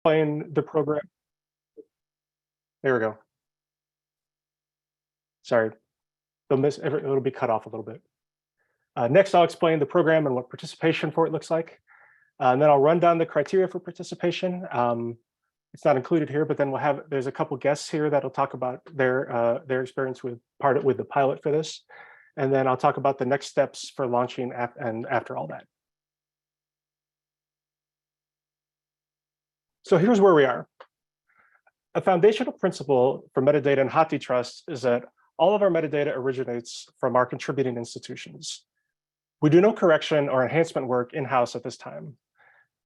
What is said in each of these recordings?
explain the program. There we go. Sorry, it'll be cut off a little bit. Next, I'll explain the program and what participation for it looks like. And then I'll run down the criteria for participation. It's not included here, but then there's a couple guests here that'll talk about their experience with the pilot for this. And then I'll talk about the next steps for launching and after all that. So here's where we are. A foundational principle for metadata and HathiTrust is that all of our metadata originates from our contributing institutions. We do no correction or enhancement work in-house at this time.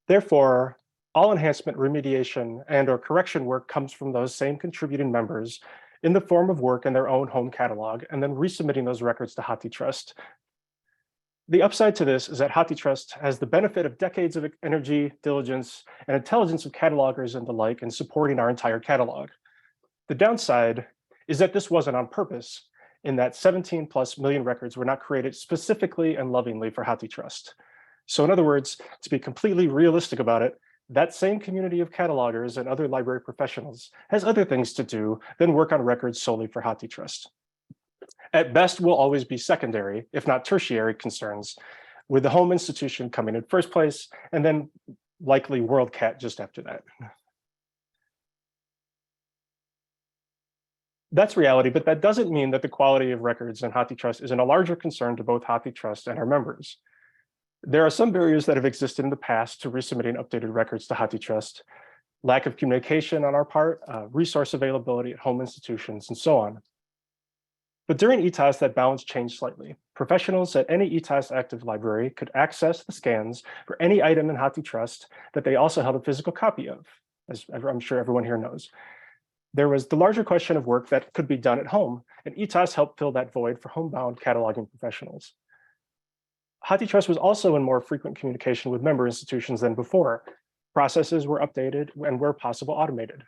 Therefore, all enhancement, remediation, and/or correction work comes from those same contributing members in the form of work in their own home catalog, and then resubmitting those records to HathiTrust. The upside to this is that HathiTrust has the benefit of decades of energy, diligence, and intelligence of catalogers and the like in supporting our entire catalog. The downside is that this wasn't on purpose, in that 17+ million records were not created specifically and lovingly for HathiTrust. So in other words, to be completely realistic about it, that same community of catalogers and other library professionals has other things to do than work on records solely for HathiTrust. At best, will always be secondary, if not tertiary concerns, with the home institution coming in first place, and then likely WorldCat just after that. That's reality, but that doesn't mean that the quality of records in HathiTrust isn't a larger concern to both HathiTrust and our members. There are some barriers that have existed in the past to resubmitting updated records to HathiTrust: lack of communication on our part, resource availability at home institutions, and so on. But during ETAS, that balance changed slightly. Professionals at any ETAS active library could access the scans for any item in HathiTrust that they also held a physical copy of, as I'm sure everyone here knows. There was the larger question of work that could be done at home, and ETAS helped fill that void for homebound cataloging professionals. HathiTrust was also in more frequent communication with member institutions than before. Processes were updated and where possible automated.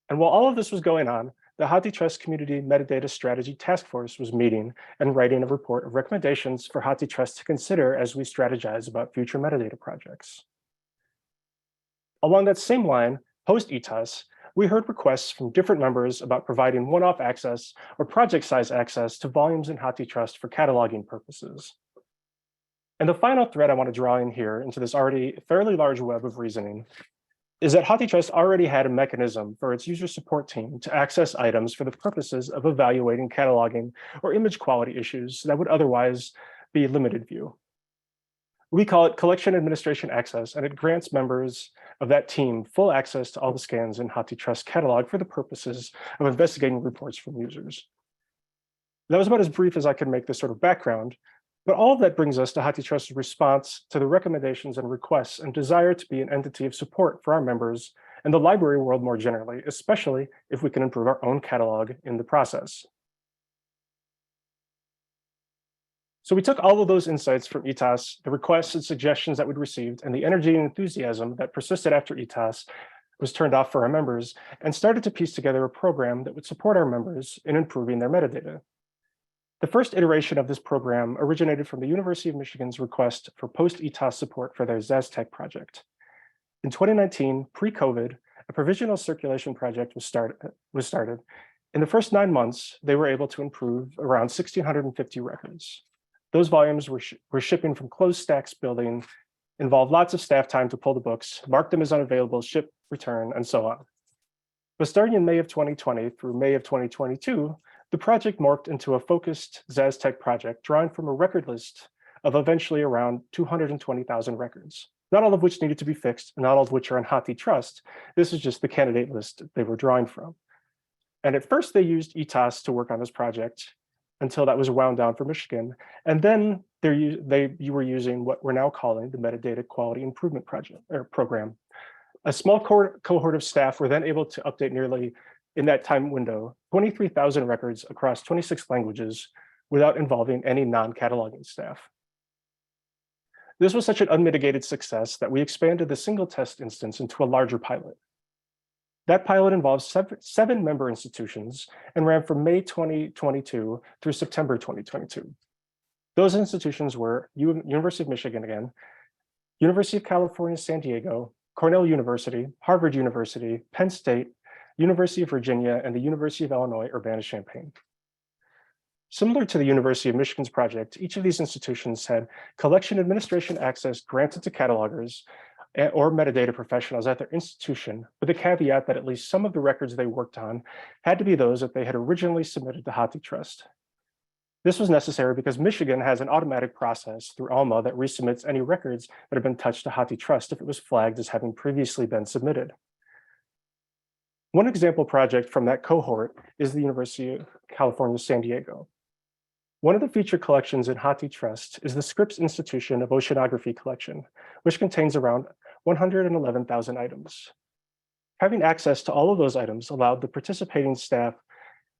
And while all of this was going on, the HathiTrust Community Metadata Strategy Task Force was meeting and writing a report of recommendations for HathiTrust to consider as we strategize about future metadata projects. Along that same line, post-ETAS, we heard requests from different members about providing one-off access or project-size access to volumes in HathiTrust for cataloging purposes. And the final thread I want to draw in here into this already fairly large web of reasoning is that HathiTrust already had a mechanism for its user support team to access items for the purposes of evaluating cataloging or image quality issues that would otherwise be limited view. We call it collection administration access, and it grants members of that team full access to all the scans in HathiTrust catalog for the purposes of investigating reports from users. That was about as brief as I could make this sort of background, but all of that brings us to HathiTrust's response to the recommendations and requests and desire to be an entity of support for our members and the library world more generally, especially if we can improve our own catalog in the process. So we took all of those insights from ETAS, the requests and suggestions that we'd received, and the energy and enthusiasm that persisted after ETAS was turned off for our members, and started to piece together a program that would support our members in improving their metadata. The first iteration of this program originated from the University of Michigan's request for post-ETAS support for their ZazTech project. In 2019, pre-COVID, a provisional circulation project was started. In the first 9 months, they were able to improve around 1,650 records. Those volumes were shipping from closed stacks building, involved lots of staff time to pull the books, mark them as unavailable, ship, return, and so on. But starting in May of 2020 through May of 2022, the project morphed into a focused ZazTech project, drawing from a record list of eventually around 220,000 records, not all of which needed to be fixed, not all of which are on HathiTrust. This is just the candidate list they were drawing from. And at first they used ETAS to work on this project until that was wound down for Michigan. And then you were using what we're now calling the Metadata Quality Improvement Program. A small cohort of staff were then able to update nearly, in that time window, 23,000 records across 26 languages without involving any non-cataloging staff. This was such an unmitigated success that we expanded the single test instance into a larger pilot. That pilot involves seven member institutions and ran from May 2022 through September 2022. Those institutions were University of Michigan again, University of California, San Diego, Cornell University, Harvard University, Penn State, University of Virginia, and the University of Illinois, Urbana-Champaign. Similar to the University of Michigan's project, each of these institutions had collection administration access granted to catalogers or metadata professionals at their institution, with the caveat that at least some of the records they worked on had to be those that they had originally submitted to HathiTrust. This was necessary because Michigan has an automatic process through ALMA that resubmits any records that have been touched to HathiTrust if it was flagged as having previously been submitted. One example project from that cohort is the University of California, San Diego. One of the featured collections in HathiTrust is the Scripps Institution of Oceanography collection, which contains around 111,000 items. Having access to all of those items allowed the participating staff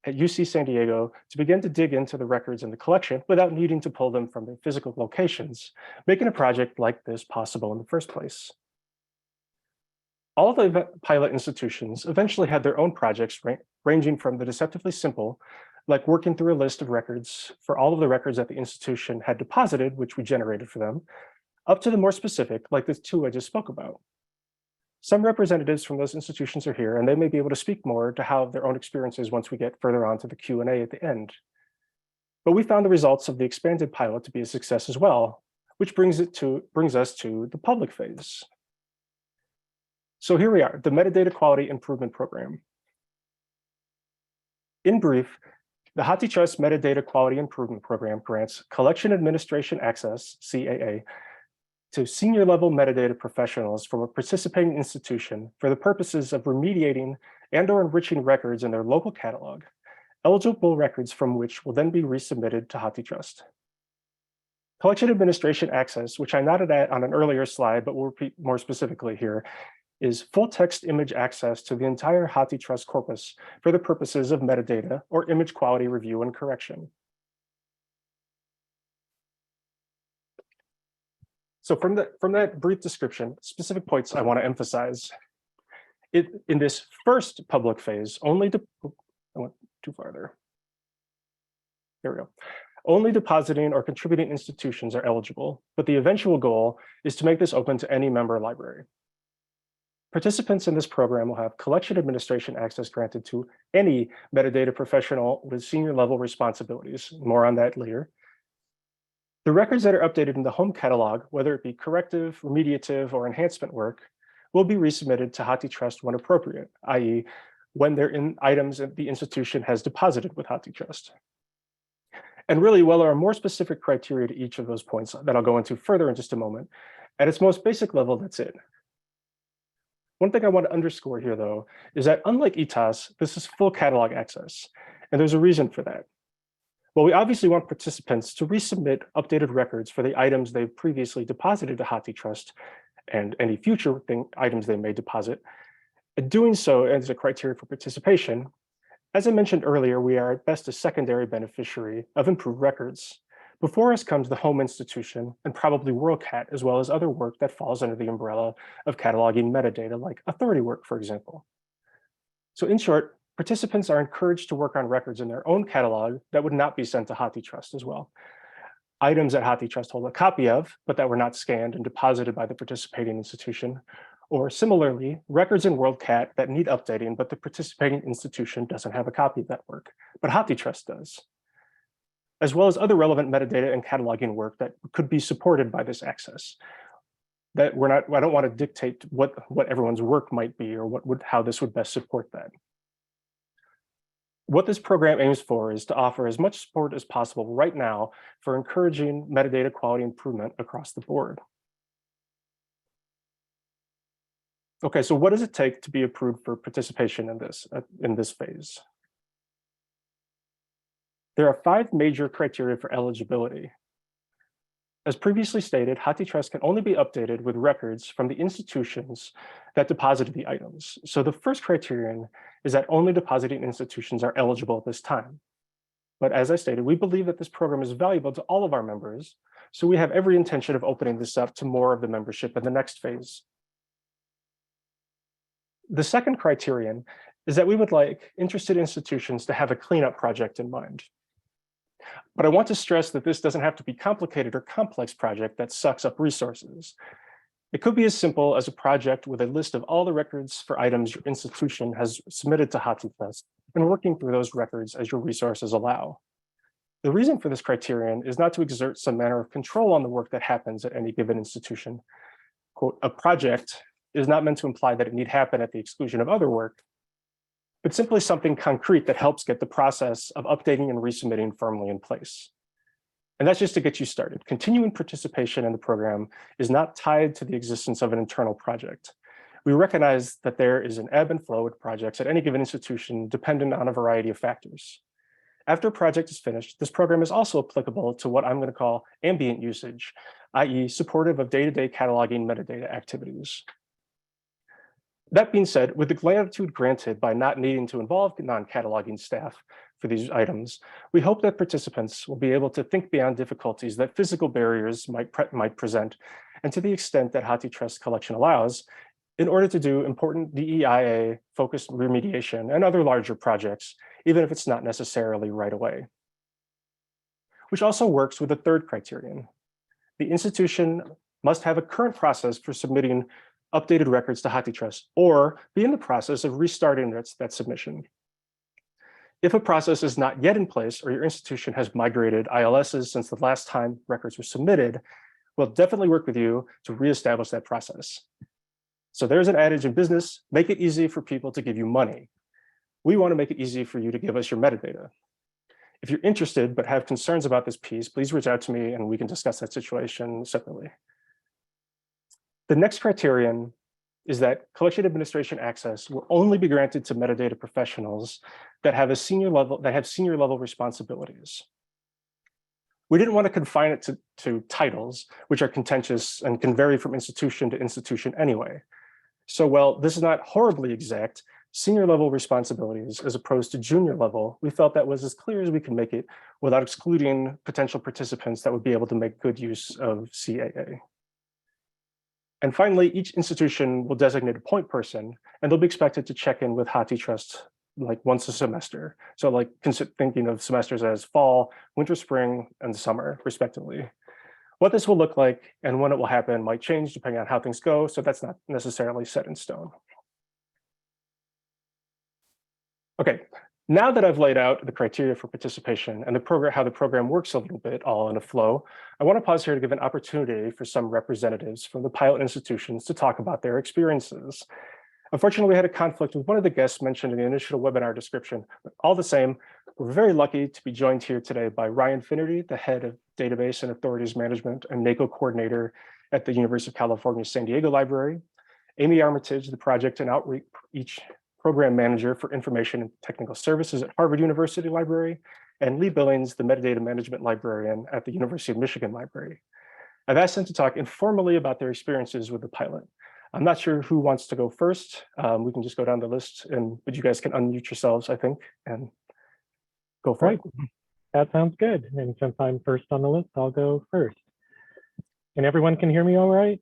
at UC San Diego to begin to dig into the records in the collection without needing to pull them from their physical locations, making a project like this possible in the first place. All of the pilot institutions eventually had their own projects ranging from the deceptively simple, like working through a list of records for all of the records that the institution had deposited, which we generated for them, up to the more specific, like the two I just spoke about. Some representatives from those institutions are here, and they may be able to speak more to how their own experiences once we get further on to the Q&A at the end. But we found the results of the expanded pilot to be a success as well, which brings us to the public phase. So here we are, the Metadata Quality Improvement Program. In brief, the HathiTrust Metadata Quality Improvement Program grants collection administration access, CAA, to senior level metadata professionals from a participating institution for the purposes of remediating and/or enriching records in their local catalog, eligible records from which will then be resubmitted to HathiTrust. Collection administration access, which I noted at on an earlier slide, but will repeat more specifically here, is full text image access to the entire HathiTrust corpus for the purposes of metadata or image quality review and correction. So from that brief description, specific points I want to emphasize. In this first public phase, I went too far there. There we go. Only depositing or contributing institutions are eligible, but the eventual goal is to make this open to any member library. Participants in this program will have collection administration access granted to any metadata professional with senior level responsibilities. More on that later. The records that are updated in the home catalog, whether it be corrective, remediative, or enhancement work, will be resubmitted to HathiTrust when appropriate, i.e., when they're in items that the institution has deposited with HathiTrust. And really, while there are more specific criteria to each of those points that I'll go into further in just a moment, at its most basic level, that's it. One thing I want to underscore here, though, is that unlike ETAS, this is full catalog access, and there's a reason for that. Well, we obviously want participants to resubmit updated records for the items they've previously deposited to HathiTrust and any future items they may deposit. And doing so as a criteria for participation, as I mentioned earlier, we are at best a secondary beneficiary of improved records. Before us comes the home institution and probably WorldCat, as well as other work that falls under the umbrella of cataloging metadata like authority work, for example. So in short, participants are encouraged to work on records in their own catalog that would not be sent to HathiTrust as well. Items that HathiTrust hold a copy of, but that were not scanned and deposited by the participating institution, or similarly, records in WorldCat that need updating, but the participating institution doesn't have a copy of that work, but HathiTrust does, as well as other relevant metadata and cataloging work that could be supported by this access. I don't want to dictate what everyone's work might be or how this would best support that. What this program aims for is to offer as much support as possible right now for encouraging metadata quality improvement across the board. Okay, so what does it take to be approved for participation in this phase? There are 5 major criteria for eligibility. As previously stated, HathiTrust can only be updated with records from the institutions that deposited the items. So the first criterion is that only depositing institutions are eligible at this time. But as I stated, we believe that this program is valuable to all of our members, so we have every intention of opening this up to more of the membership in the next phase. The second criterion is that we would like interested institutions to have a cleanup project in mind. But I want to stress that this doesn't have to be a complicated or complex project that sucks up resources. It could be as simple as a project with a list of all the records for items your institution has submitted to HathiTrust and working through those records as your resources allow. The reason for this criterion is not to exert some manner of control on the work that happens at any given institution. Quote, a project is not meant to imply that it need happen at the exclusion of other work, but simply something concrete that helps get the process of updating and resubmitting firmly in place. And that's just to get you started. Continuing participation in the program is not tied to the existence of an internal project. We recognize that there is an ebb and flow with projects at any given institution dependent on a variety of factors. After a project is finished, this program is also applicable to what I'm going to call ambient usage, i.e. supportive of day-to-day cataloging metadata activities. That being said, with the latitude granted by not needing to involve non-cataloging staff for these items, we hope that participants will be able to think beyond difficulties that physical barriers might present, and to the extent that HathiTrust collection allows, in order to do important DEIA-focused remediation and other larger projects, even if it's not necessarily right away. Which also works with the third criterion. The institution must have a current process for submitting updated records to HathiTrust, or be in the process of restarting that submission. If a process is not yet in place, or your institution has migrated ILSs since the last time records were submitted, we'll definitely work with you to reestablish that process. So there's an adage in business, make it easy for people to give you money. We want to make it easy for you to give us your metadata. If you're interested but have concerns about this piece, please reach out to me and we can discuss that situation separately. The next criterion is that collection administration access will only be granted to metadata professionals that have senior level responsibilities. We didn't want to confine it to titles, which are contentious and can vary from institution to institution anyway. So while this is not horribly exact, senior level responsibilities as opposed to junior level, we felt that was as clear as we could make it without excluding potential participants that would be able to make good use of CAA. And finally, each institution will designate a point person, and they'll be expected to check in with HathiTrust like once a semester. So like thinking of semesters as fall, winter, spring, and summer, respectively. What this will look like and when it will happen might change depending on how things go, so that's not necessarily set in stone. Okay, now that I've laid out the criteria for participation and how the program works a little bit all in a flow, I want to pause here to give an opportunity for some representatives from the pilot institutions to talk about their experiences. Unfortunately, we had a conflict with one of the guests mentioned in the initial webinar description, but all the same, we're very lucky to be joined here today by Ryan Finnerty, the head of Database and Authorities Management and NACO coordinator at the University of California, San Diego Library, Amy Armitage, the project and outreach program manager for information and technical services at Harvard University Library, and Lee Billings, the metadata management librarian at the University of Michigan Library. I've asked them to talk informally about their experiences with the pilot. I'm not sure who wants to go first. We can just go down the list, but you guys can unmute yourselves, I think, and go for it. That sounds good. And since I'm first on the list, I'll go first. And everyone can hear me all right?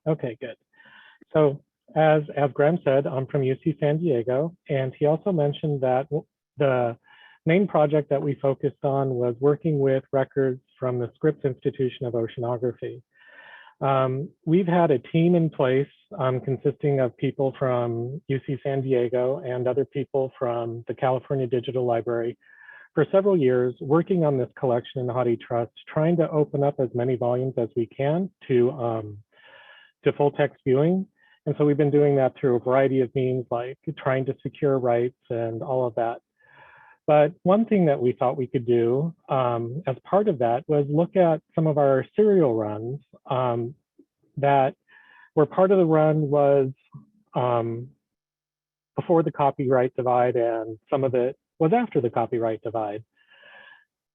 Okay, good. So as Graham said, I'm from UC San Diego, and he also mentioned that the main project that we focused on was working with records from the Scripps Institution of Oceanography. We've had a team in place consisting of people from UC San Diego and other people from the California Digital Library for several years, working on this collection in HathiTrust, trying to open up as many volumes as we can to full text viewing. And so we've been doing that through a variety of means, like trying to secure rights and all of that. But one thing that we thought we could do as part of that was look at some of our serial runs that where part of the run was before the copyright divide and some of it was after the copyright divide.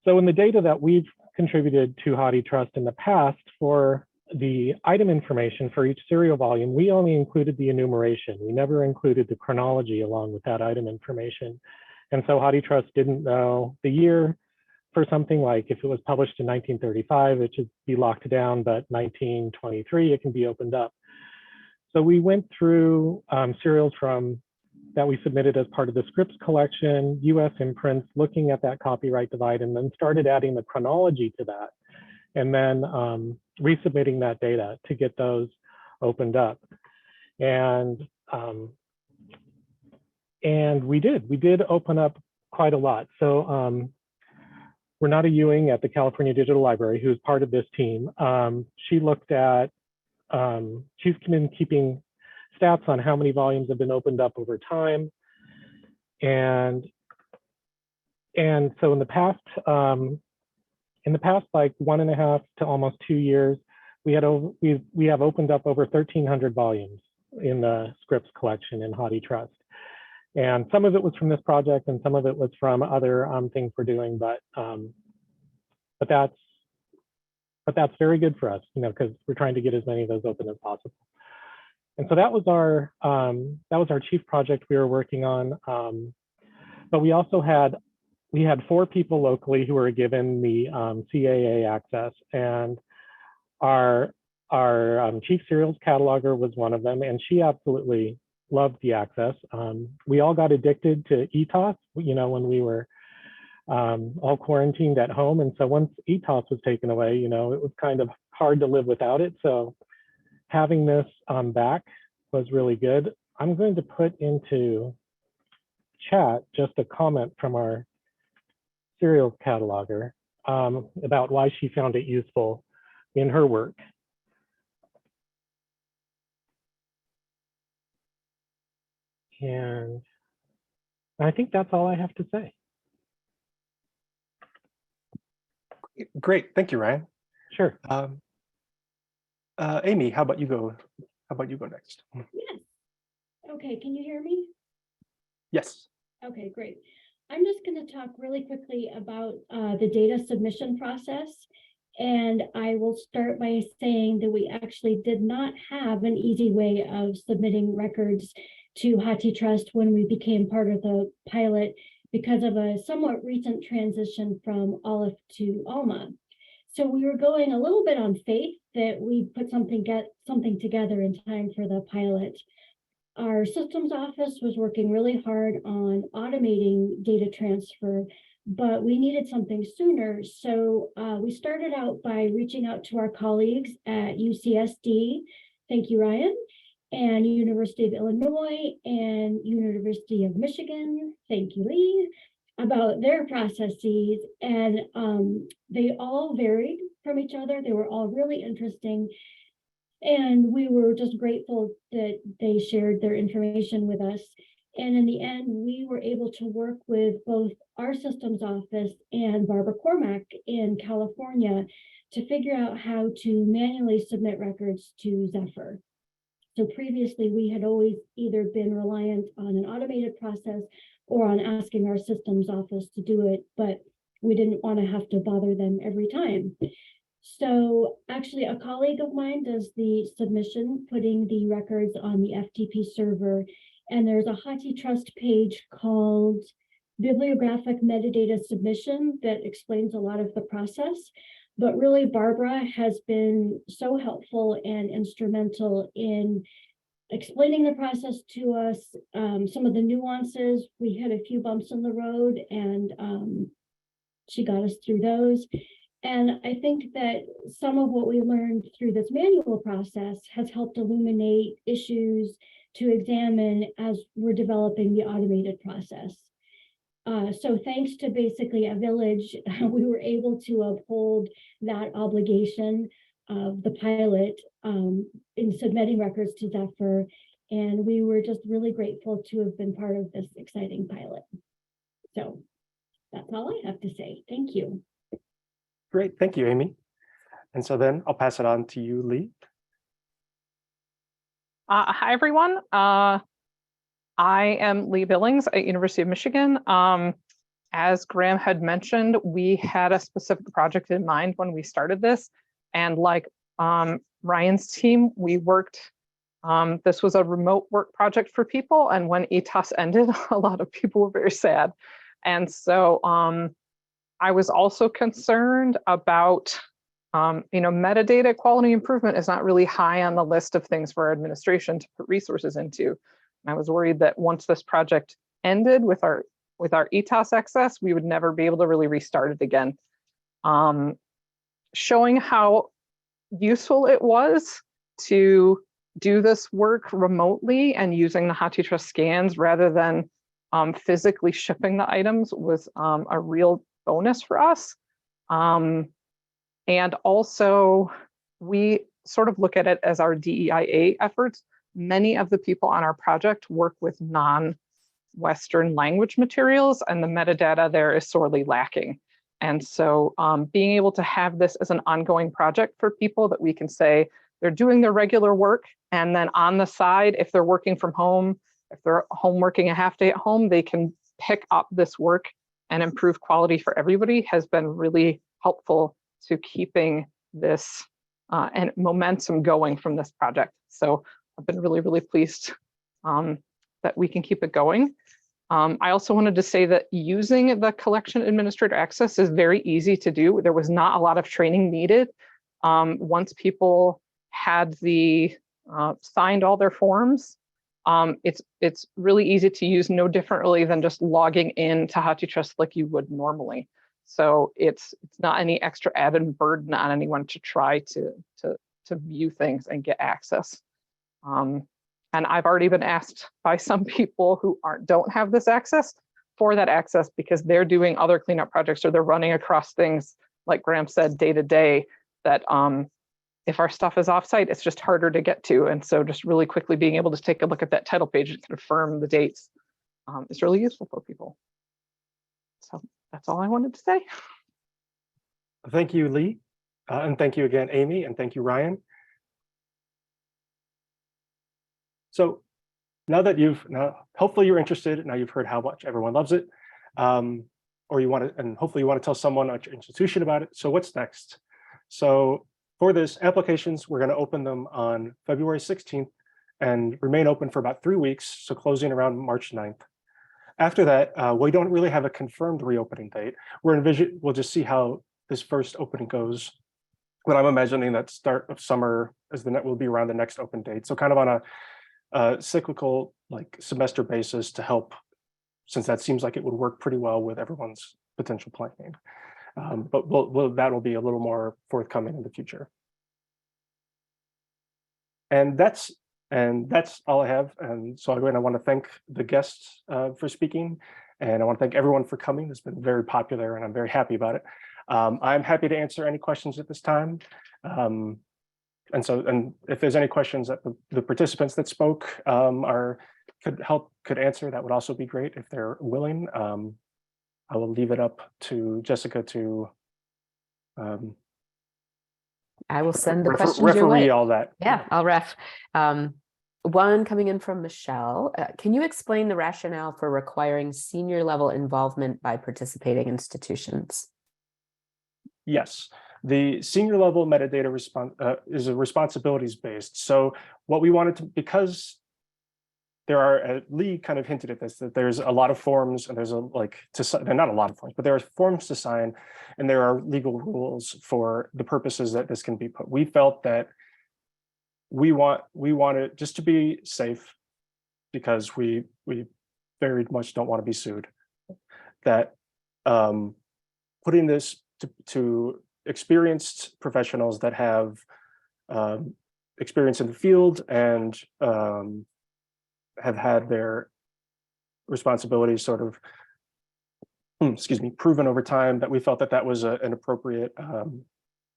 So in the data that we've contributed to HathiTrust in the past for the item information for each serial volume, we only included the enumeration. We never included the chronology along with that item information. And so HathiTrust didn't know the year for something like if it was published in 1935, it should be locked down, but 1923, it can be opened up. So we went through serials that we submitted as part of the Scripps collection, US imprints, looking at that copyright divide, and then started adding the chronology to that. and then resubmitting that data to get those opened up. And we did open up quite a lot. So Renata Ewing at the California Digital Library, who's part of this team, she looked at, she's been keeping stats on how many volumes have been opened up over time. And so in the past like 1.5 to almost 2 years, we have opened up over 1,300 volumes in the scripts collection in HathiTrust. And some of it was from this project and some of it was from other things we're doing, but that's very good for us, you know, because we're trying to get as many of those open as possible. And so that was our chief project we were working on. But we also had 4 people locally who were given the CAA access, and our chief serials cataloger was one of them, and she absolutely loved the access. We all got addicted to ETOS, you know, when we were all quarantined at home. And so once ETOS was taken away, you know, it was kind of hard to live without it. So having this back was really good. I'm going to put into chat just a comment from our serials cataloger about why she found it useful in her work. And I think that's all I have to say. Great, thank you, Ryan. Sure. Amy, how about you go? How about you go next? Yes. Okay, can you hear me? Yes. Okay, great. I'm just going to talk really quickly about the data submission process. And I will start by saying that we actually did not have an easy way of submitting records to HathiTrust when we became part of the pilot because of a somewhat recent transition from Olive to Alma. So we were going a little bit on faith that we put something together in time for the pilot. Our systems office was working really hard on automating data transfer, but we needed something sooner. So we started out by reaching out to our colleagues at UCSD, thank you, Ryan, and University of Illinois and University of Michigan, thank you, Lee, about their processes. And they all varied from each other. They were all really interesting. And we were just grateful that they shared their information with us. And in the end, we were able to work with both our systems office and Barbara Cormack in California to figure out how to manually submit records to Zephyr. So previously, we had always either been reliant on an automated process or on asking our systems office to do it, but we didn't want to have to bother them every time. So actually, a colleague of mine does the submission, putting the records on the FTP server. And there's a HathiTrust page called Bibliographic Metadata Submission that explains a lot of the process. But really, Barbara has been so helpful and instrumental in explaining the process to us, some of the nuances. We had a few bumps in the road, and she got us through those. And I think that some of what we learned through this manual process has helped illuminate issues to examine as we're developing the automated process. So thanks to basically a village, we were able to uphold that obligation of the pilot in submitting records to Zephyr. And we were just really grateful to have been part of this exciting pilot. So that's all I have to say. Thank you. Great, thank you, Amy. And so then I'll pass it on to you, Lee. Hi, everyone. I am Lee Billings at University of Michigan. As Graham had mentioned, we had a specific project in mind when we started this. And like Ryan's team, we worked, this was a remote work project for people. And when ETOS ended, a lot of people were very sad. And so I was also concerned about, metadata quality improvement is not really high on the list of things for our administration to put resources into. And I was worried that once this project ended with our ETOS access, we would never be able to really restart it again. showing how useful it was to do this work remotely and using the HathiTrust scans rather than physically shipping the items was a real bonus for us. And also, we sort of look at it as our DEIA efforts. Many of the people on our project work with non-Western language materials, and the metadata there is sorely lacking. And so being able to have this as an ongoing project for people that we can say they're doing their regular work, and then on the side, if they're working from home, if they're home working a half day at home, they can pick up this work and improve quality for everybody, has been really helpful to keeping this and momentum going from this project. So I've been really, really pleased that we can keep it going. I also wanted to say that using the collection administrator access is very easy to do. There was not a lot of training needed. Once people had signed all their forms, it's really easy to use, no differently than just logging in to HathiTrust like you would normally. So it's not any extra added burden on anyone to try to view things and get access. And I've already been asked by some people who don't have this access for that access because they're doing other cleanup projects or they're running across things, like Graham said, day to day, that if our stuff is offsite, it's just harder to get to. And so just really quickly being able to take a look at that title page and confirm the dates is really useful for people. So that's all I wanted to say. Thank you, Lee. And thank you again, Amy, and thank you, Ryan. So now that hopefully you're interested, now you've heard how much everyone loves it, or you want to, and hopefully you want to tell someone at your institution about it. So what's next? So for this, applications, we're going to open them on February 16th and remain open for about 3 weeks, so closing around March 9th. After that, we don't really have a confirmed reopening date. We'll just see how this first opening goes. But I'm imagining that start of summer will be around the next open date. So kind of on a cyclical, like semester basis to help, since that seems like it would work pretty well with everyone's potential planning. But that will be a little more forthcoming in the future. And that's all I have. And so again, I want to thank the guests for speaking, and I want to thank everyone for coming. It's been very popular, and I'm very happy about it. I'm happy to answer any questions at this time. And if there's any questions that the participants that spoke could answer, that would also be great if they're willing. I will leave it up to Jessica to I will send the questions your way. Referee all that. Yeah, I'll ref. One coming in from Michelle. Can you explain the rationale for requiring senior level involvement by participating institutions? Yes, the senior level metadata response is a responsibilities based. So what we wanted to, because there are, Lee kind of hinted at this, that there's a lot of forms and there's not a lot of forms, but there are forms to sign and there are legal rules for the purposes that this can be put. We felt that we wanted just to be safe, because we very much don't want to be sued, that putting this to experienced professionals that have experience in the field and have had their responsibilities sort of, proven over time, that we felt that was an appropriate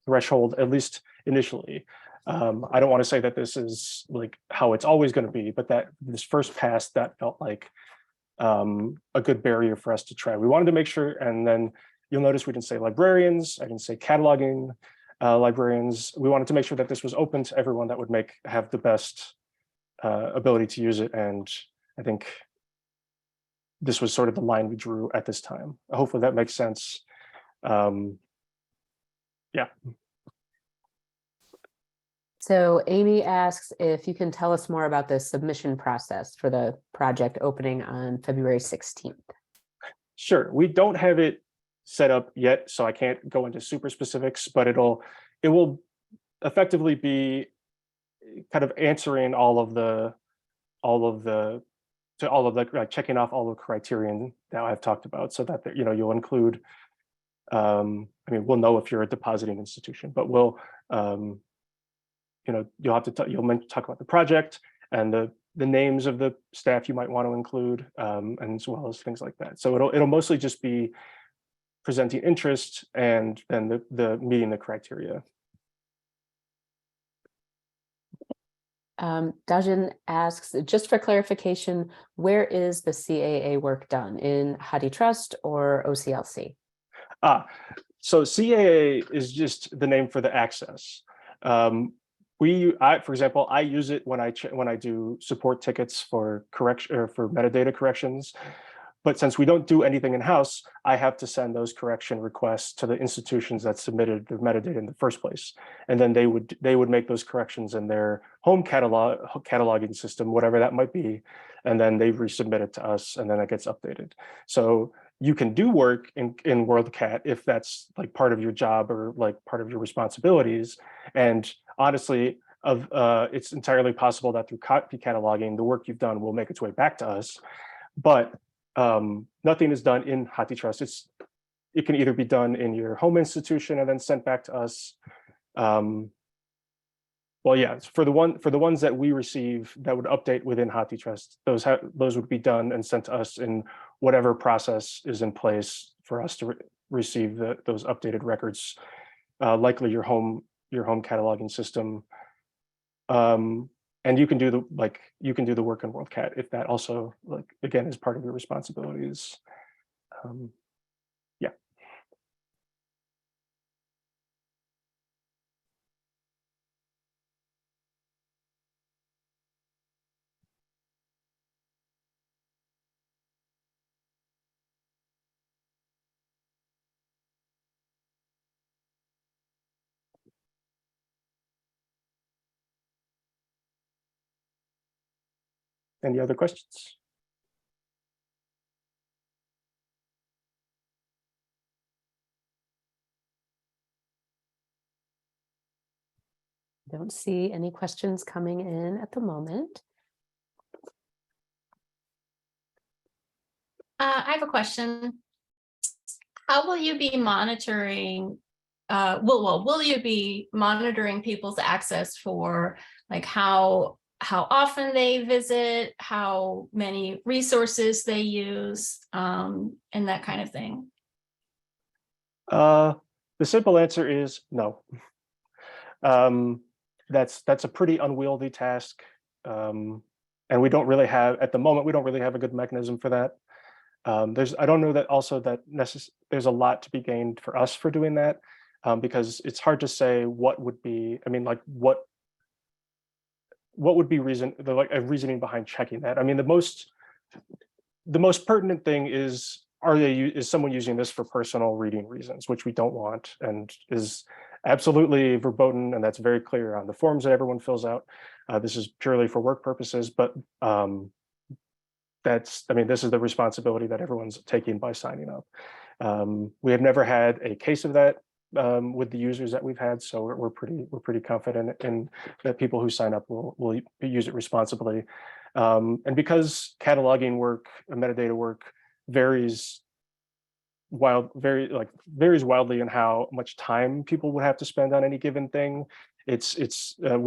threshold, at least initially. I don't want to say that this is like how it's always going to be, but that this first pass, that felt like a good barrier for us to try. We wanted to make sure, and then you'll notice we didn't say librarians, I didn't say cataloging librarians. We wanted to make sure that this was open to everyone that would have the best ability to use it. And I think this was sort of the line we drew at this time. Hopefully that makes sense. Yeah. So Amy asks if you can tell us more about the submission process for the project opening on February 16th. Sure, we don't have it set up yet, so I can't go into super specifics, but it will effectively be kind of answering all of the checking off all the criterion that I've talked about, so that you'll include I mean, we'll know if you're a depositing institution, but we'll, you'll have to talk about the project and the names of the staff you might want to include, and as well as things like that. So it'll mostly just be presenting interest and then the meeting the criteria. Dajin asks, just for clarification, where is the CAA work done, in HathiTrust or OCLC? So CAA is just the name for the access. For example, I use it when I do support tickets for correction or for metadata corrections. But since we don't do anything in-house, I have to send those correction requests to the institutions that submitted the metadata in the first place. And then they would make those corrections in their home cataloging system, whatever that might be. And then they resubmit it to us, and then it gets updated. So you can do work in WorldCat if that's like part of your job or like part of your responsibilities. And honestly, it's entirely possible that through copy cataloging, the work you've done will make its way back to us. But nothing is done in HathiTrust. It can either be done in your home institution and then sent back to us. Well, yeah, for the ones that we receive that would update within HathiTrust, those would be done and sent to us in whatever process is in place for us to receive those updated records, likely your home cataloging system. And you can do the work in WorldCat if that also, like, again, is part of your responsibilities. Yeah. Any other questions? Don't see any questions coming in at the moment. I have a question. How will you be monitoring? Will you be monitoring people's access for, like, how often they visit, how many resources they use, and that kind of thing? The simple answer is no. That's a pretty unwieldy task, and we don't really have, at the moment, we don't really have a good mechanism for that. I don't know that also that there's a lot to be gained for us for doing that, because it's hard to say what would be, I mean, like what would be a reasoning behind checking that. I mean, the most pertinent thing is, is someone using this for personal reading reasons, which we don't want, and is absolutely verboten, and that's very clear on the forms that everyone fills out. This is purely for work purposes, but this is the responsibility that everyone's taking by signing up. We have never had a case of that with the users that we've had, so we're pretty confident in that people who sign up will use it responsibly. And because cataloging work and metadata work varies wildly in how much time people would have to spend on any given thing, we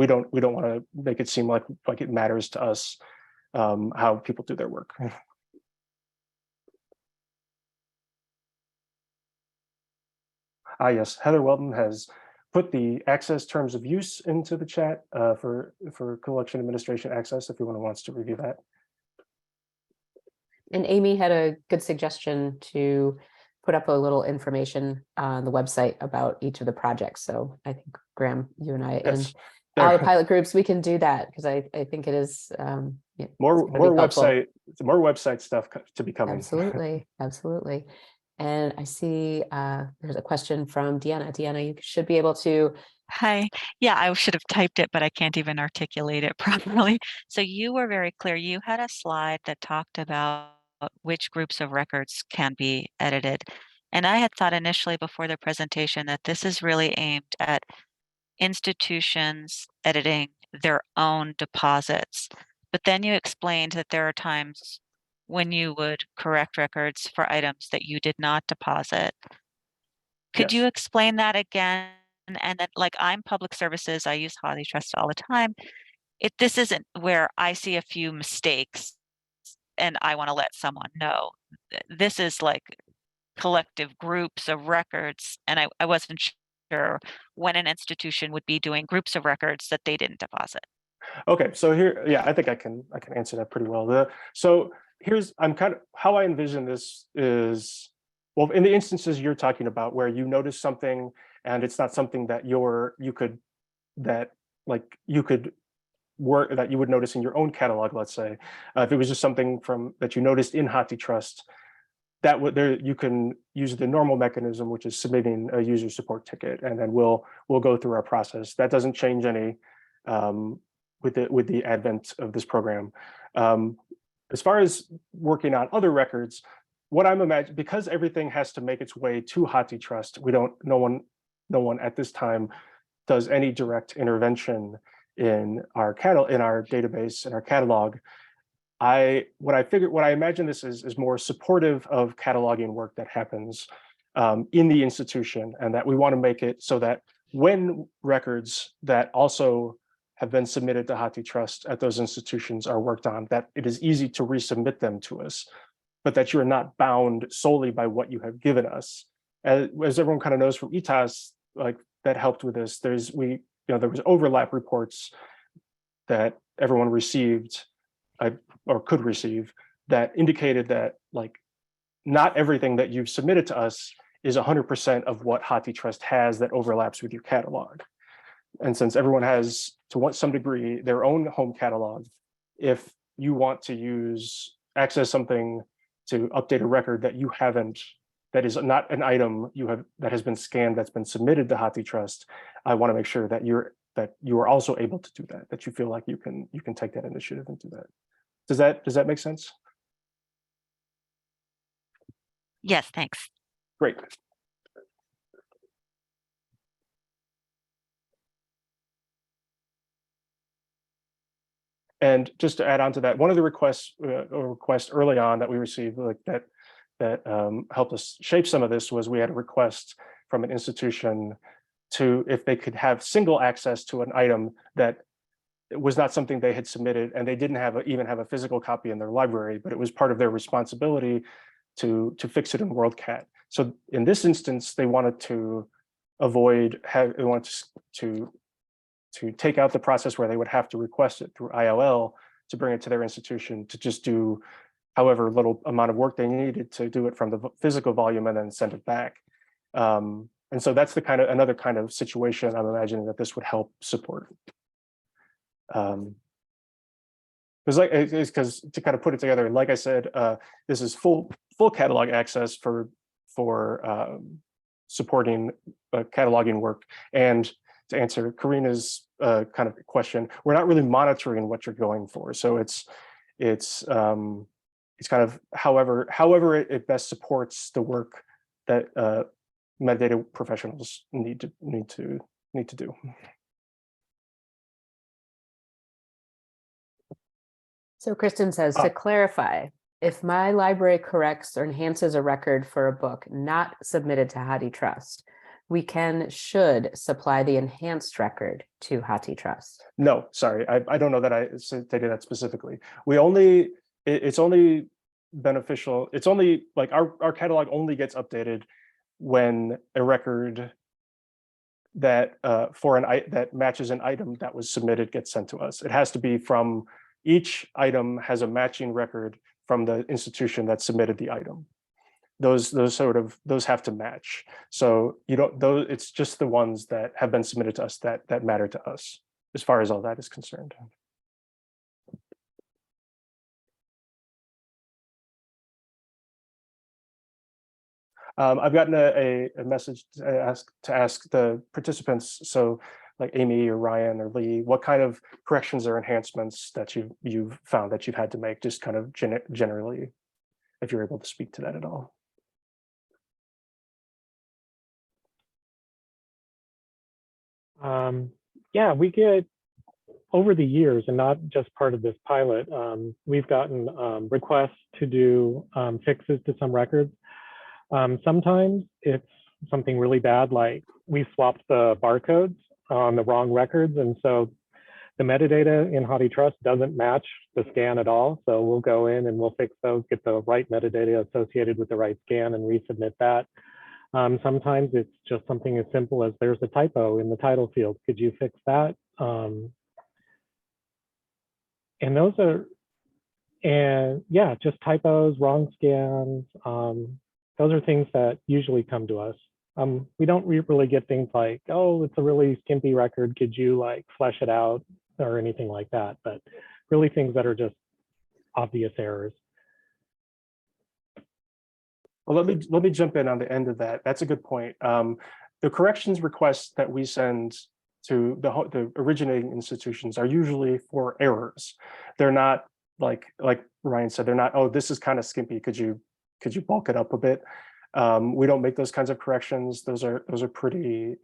don't want to make it seem like it matters to us how people do their work. Yes, Heather Weldon has put the access terms of use into the chat for collection administration access, if anyone wants to review that. And Amy had a good suggestion to put up a little information on the website about each of the projects. So I think, Graham, you and I and all the pilot groups, we can do that, because I think it is more website stuff to be coming. Absolutely, absolutely. And I see there's a question from Deanna. Deanna, you should be able to. Hi. Yeah, I should have typed it, but I can't even articulate it properly. So you were very clear. You had a slide that talked about which groups of records can be edited. And I had thought initially before the presentation that this is really aimed at institutions editing their own deposits. But then you explained that there are times when you would correct records for items that you did not deposit. Could you Yes. explain that again? And then, like, I'm public services, I use HathiTrust all the time. This isn't where I see a few mistakes and I want to let someone know. This is like collective groups of records, and I wasn't sure when an institution would be doing groups of records that they didn't deposit. Okay, so here, yeah, I think I can answer that pretty well. So here's how I envision this is, well, in the instances you're talking about where you notice something and it's not something that you could work that you would notice in your own catalog, let's say, if it was just something that you noticed in HathiTrust, you can use the normal mechanism, which is submitting a user support ticket, and then we'll go through our process. That doesn't change any with the advent of this program. As far as working on other records, what I'm imagining, because everything has to make its way to HathiTrust, no one at this time does any direct intervention in our database, in our catalog. What I imagine this is more supportive of cataloging work that happens in the institution, and that we want to make it so that when records that also have been submitted to HathiTrust at those institutions are worked on, that it is easy to resubmit them to us, but that you're not bound solely by what you have given us. As everyone kind of knows from ETAS, like that helped with this, there was overlap reports that everyone received or could receive that indicated that like not everything that you've submitted to us is 100% of what HathiTrust has that overlaps with your catalog. And since everyone has, to some degree, their own home catalog, if you want to access something to update a record that you haven't, that is not an item that has been scanned, that's been submitted to HathiTrust, I want to make sure that you are also able to do that you feel like you can take that initiative and do that. Does that make sense? Yes, thanks. Great. And just to add on to that, one of the requests early on that we received, like that helped us shape some of this, was we had a request from an institution if they could have single access to an item that was not something they had submitted, and they didn't even have a physical copy in their library, but it was part of their responsibility to fix it in WorldCat. So in this instance, they wanted to to take out the process where they would have to request it through ILL to bring it to their institution to just do however little amount of work they needed to do it from the physical volume and then send it back. And so that's another kind of situation I'm imagining that this would help support. Because to kind of put it together, like I said, this is full catalog access for supporting cataloging work. And to answer Karina's kind of question, we're not really monitoring what you're going for. So it's kind of however it best supports the work that metadata professionals need to do. So Kristen says, to clarify, if my library corrects or enhances a record for a book not submitted to HathiTrust, we should supply the enhanced record to HathiTrust. No, sorry, I don't know that I stated that specifically. It's only beneficial. It's only like our catalog only gets updated when a record that that matches an item that was submitted gets sent to us. It has to be from each item has a matching record from the institution that submitted the item. Those have to match. So it's just the ones that have been submitted to us that matter to us as far as all that is concerned. I've gotten a message to ask the participants, so like Amy or Ryan or Lee, what kind of corrections or enhancements that you've found that you've had to make, just kind of generally, if you're able to speak to that at all. Yeah, we get, over the years, and not just part of this pilot, we've gotten requests to do fixes to some records. Sometimes it's something really bad, like we swapped the barcodes on the wrong records. And so the metadata in HathiTrust doesn't match the scan at all. So we'll go in and we'll fix those, get the right metadata associated with the right scan and resubmit that. Sometimes it's just something as simple as there's a typo in the title field. Could you fix that? And those are, and yeah, just typos, wrong scans. Those are things that usually come to us. We don't really get things like, oh, it's a really skimpy record. Could you like flesh it out or anything like that? But really things that are just obvious errors. Well, let me jump in on the end of that. That's a good point. The corrections requests that we send to the originating institutions are usually for errors. They're not like Ryan said. They're not, oh, this is kind of skimpy. Could you bulk it up a bit? We don't make those kinds of corrections. Those are pretty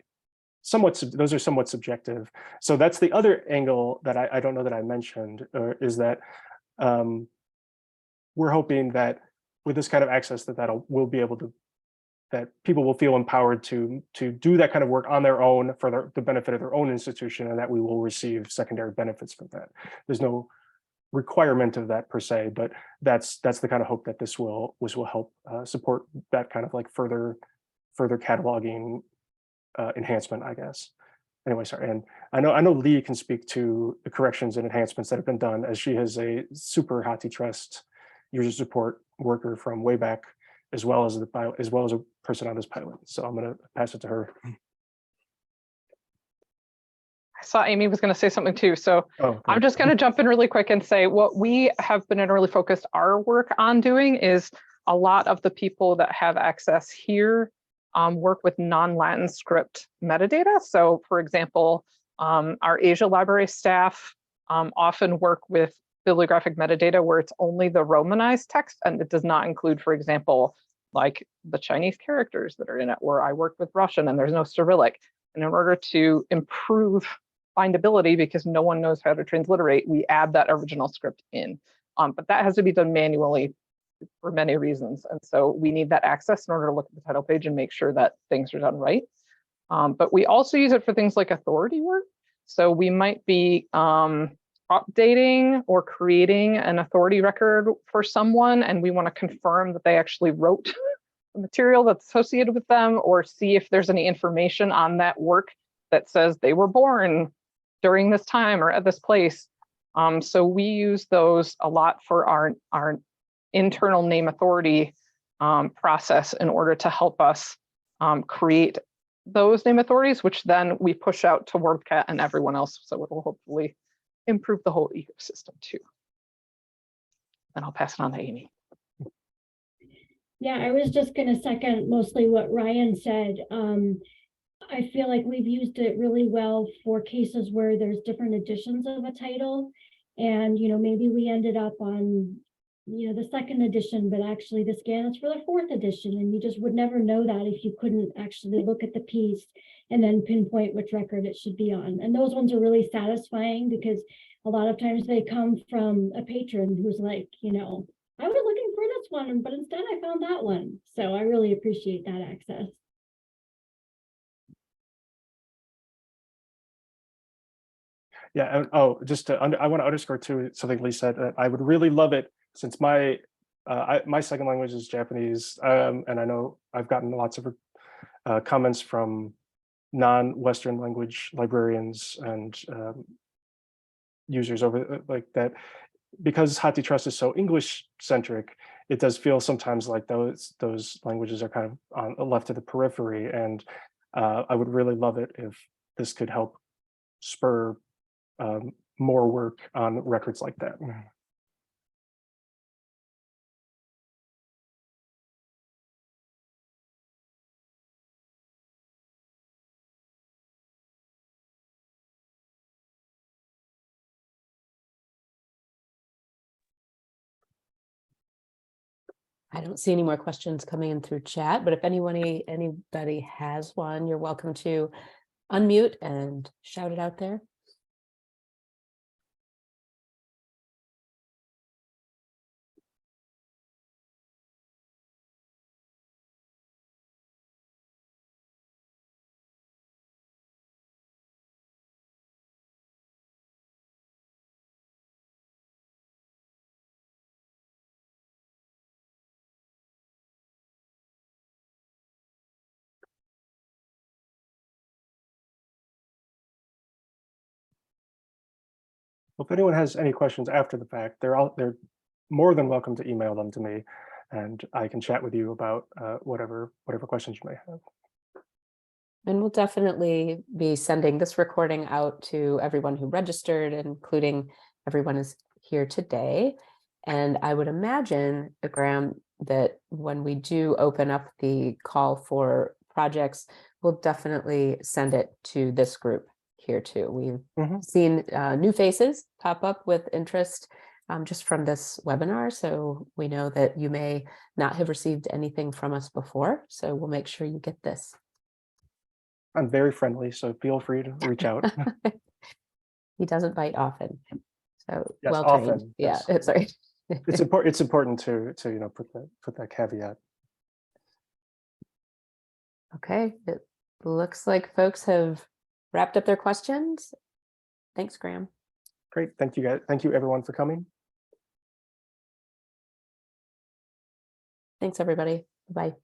somewhat subjective. So that's the other angle that I don't know that I mentioned, is that we're hoping that with this kind of access we'll be able to, that people will feel empowered to do that kind of work on their own for the benefit of their own institution, and that we will receive secondary benefits from that. There's no requirement of that per se, but that's the kind of hope that this will help support that kind of like further cataloging enhancement, I guess. Anyway, sorry, and I know Lee can speak to the corrections and enhancements that have been done, as she has a super HathiTrust user support worker from way back, as well as a person on this pilot. So I'm going to pass it to her. I saw Amy was going to say something too. So Oh, I'm just going to jump in really quick and say what we have been really focused our work on doing is a lot of the people that have access here work with non-Latin script metadata. So for example, our Asia library staff often work with bibliographic metadata where it's only the Romanized text and it does not include, for example, like the Chinese characters that are in it, where I work with Russian and there's no Cyrillic. And in order to improve findability, because no one knows how to transliterate, we add that original script in. But that has to be done manually for many reasons. And so we need that access in order to look at the title page and make sure that things are done right. But we also use it for things like authority work. So we might be updating or creating an authority record for someone, and we want to confirm that they actually wrote the material that's associated with them, or see if there's any information on that work that says they were born during this time or at this place. So we use those a lot for our internal name authority process in order to help us create those name authorities, which then we push out to WordCat and everyone else. So it will hopefully improve the whole ecosystem too. And I'll pass it on to Amy. Yeah, I was just going to second mostly what Ryan said. I feel like we've used it really well for cases where there's different editions of a title. And, maybe we ended up on, the second edition, but actually the scan is for the fourth edition. And you just would never know that if you couldn't actually look at the piece and then pinpoint which record it should be on. And those ones are really satisfying because a lot of times they come from a patron who's like, I was looking for this one, but instead I found that one. So I really appreciate that access. Yeah. Oh, I want to underscore too something Lee said. That I would really love it, since my second language is Japanese, and I know I've gotten lots of comments from non-Western language librarians and users over like that. Because HathiTrust is so English centric, it does feel sometimes like those languages are kind of left to the periphery. And I would really love it if this could help spur more work on records like that. I don't see any more questions coming in through chat, but if anybody has one, you're welcome to unmute and shout it out there. Well, if anyone has any questions after the fact, they're more than welcome to email them to me, and I can chat with you about whatever questions you may have. And we'll definitely be sending this recording out to everyone who registered, including everyone is here today. And I would imagine, Graham, that when we do open up the call for projects, we'll definitely send it to this group here too. We've seen new faces pop up with interest just from this webinar. So we know that you may not have received anything from us before. So we'll make sure you get this. I'm very friendly, so feel free to reach out. He doesn't bite often. So Yes, well trained. often, Yeah, yes. sorry. It's important to put that caveat. Okay, it looks like folks have wrapped up their questions. Thanks, Graham. Great, thank you guys. Thank you everyone for coming. Thanks, everybody. Bye.